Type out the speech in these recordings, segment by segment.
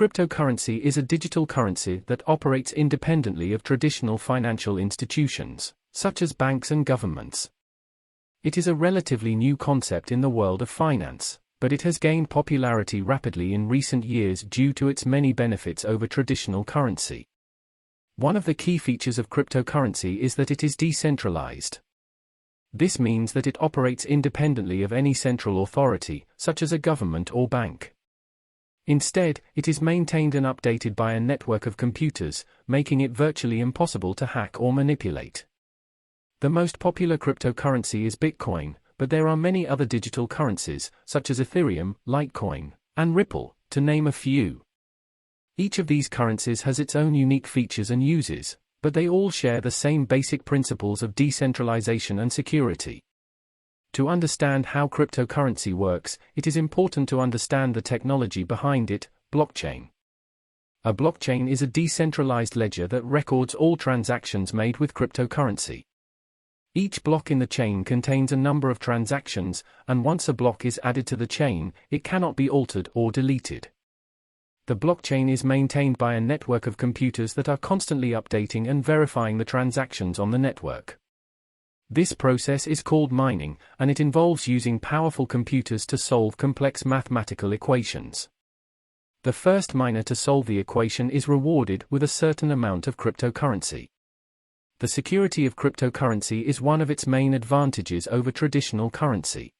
cryptocurrency is a digital currency that operates independently of traditional financial institutions, such as banks and governments. It is a relatively new concept in the world of finance, but it has gained popularity rapidly in recent years due to its many benefits over traditional currency. One of the key features of cryptocurrency is that it is decentralized. This means that it operates independently of any central authority, such as a government or bank. Instead, it is maintained and updated by a network of computers, making it virtually impossible to hack or manipulate. The most popular cryptocurrency is Bitcoin, but there are many other digital currencies, such as Ethereum, Litecoin, and Ripple, to name a few. Each of these currencies has its own unique features and uses, but they all share the same basic principles of decentralization and security. To understand how cryptocurrency works, it is important to understand the technology behind it, blockchain. A blockchain is a decentralized ledger that records all transactions made with cryptocurrency. Each block in the chain contains a number of transactions, and once a block is added to the chain, it cannot be altered or deleted. The blockchain is maintained by a network of computers that are constantly updating and verifying the transactions on the network. This process is called mining, and it involves using powerful computers to solve complex mathematical equations. The first miner to solve the equation is rewarded with a certain amount of cryptocurrency. The security of cryptocurrency is one of its main advantages over traditional currency.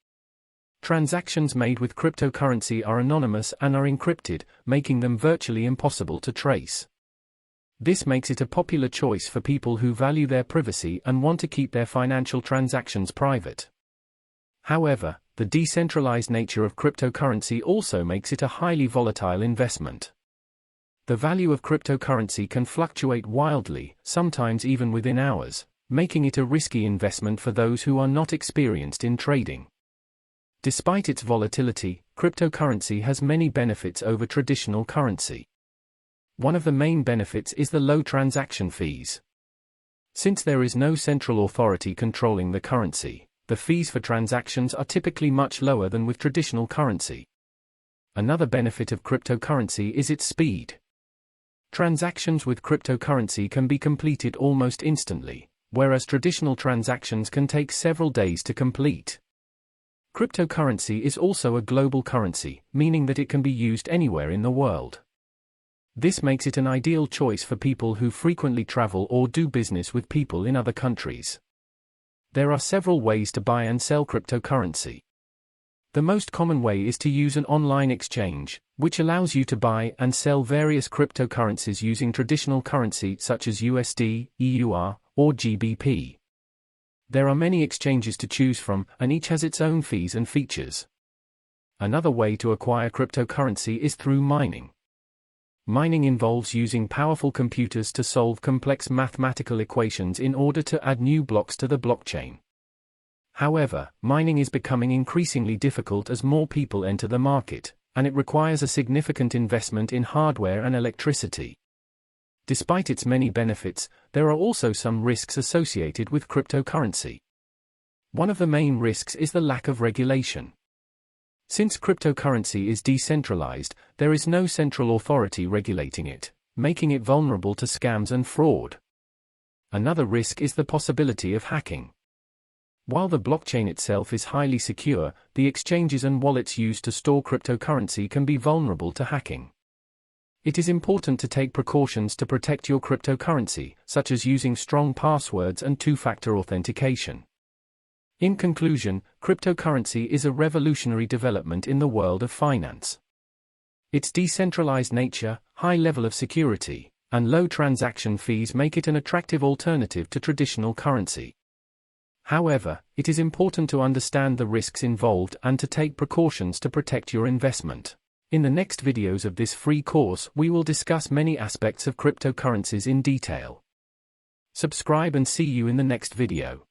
Transactions made with cryptocurrency are anonymous and are encrypted, making them virtually impossible to trace. This makes it a popular choice for people who value their privacy and want to keep their financial transactions private. However, the decentralized nature of cryptocurrency also makes it a highly volatile investment. The value of cryptocurrency can fluctuate wildly, sometimes even within hours, making it a risky investment for those who are not experienced in trading. Despite its volatility, cryptocurrency has many benefits over traditional currency. One of the main benefits is the low transaction fees. Since there is no central authority controlling the currency, the fees for transactions are typically much lower than with traditional currency. Another benefit of cryptocurrency is its speed. Transactions with cryptocurrency can be completed almost instantly, whereas traditional transactions can take several days to complete. Cryptocurrency is also a global currency, meaning that it can be used anywhere in the world. This makes it an ideal choice for people who frequently travel or do business with people in other countries. There are several ways to buy and sell cryptocurrency. The most common way is to use an online exchange, which allows you to buy and sell various cryptocurrencies using traditional currency such as USD, EUR, or GBP. There are many exchanges to choose from, and each has its own fees and features. Another way to acquire cryptocurrency is through mining. Mining involves using powerful computers to solve complex mathematical equations in order to add new blocks to the blockchain. However, mining is becoming increasingly difficult as more people enter the market, and it requires a significant investment in hardware and electricity. Despite its many benefits, there are also some risks associated with cryptocurrency. One of the main risks is the lack of regulation. Since cryptocurrency is decentralized, there is no central authority regulating it, making it vulnerable to scams and fraud. Another risk is the possibility of hacking. While the blockchain itself is highly secure, the exchanges and wallets used to store cryptocurrency can be vulnerable to hacking. It is important to take precautions to protect your cryptocurrency, such as using strong passwords and two-factor authentication. In conclusion, cryptocurrency is a revolutionary development in the world of finance. Its decentralized nature, high level of security, and low transaction fees make it an attractive alternative to traditional currency. However, it is important to understand the risks involved and to take precautions to protect your investment. In the next videos of this free course, we will discuss many aspects of cryptocurrencies in detail. Subscribe and see you in the next video.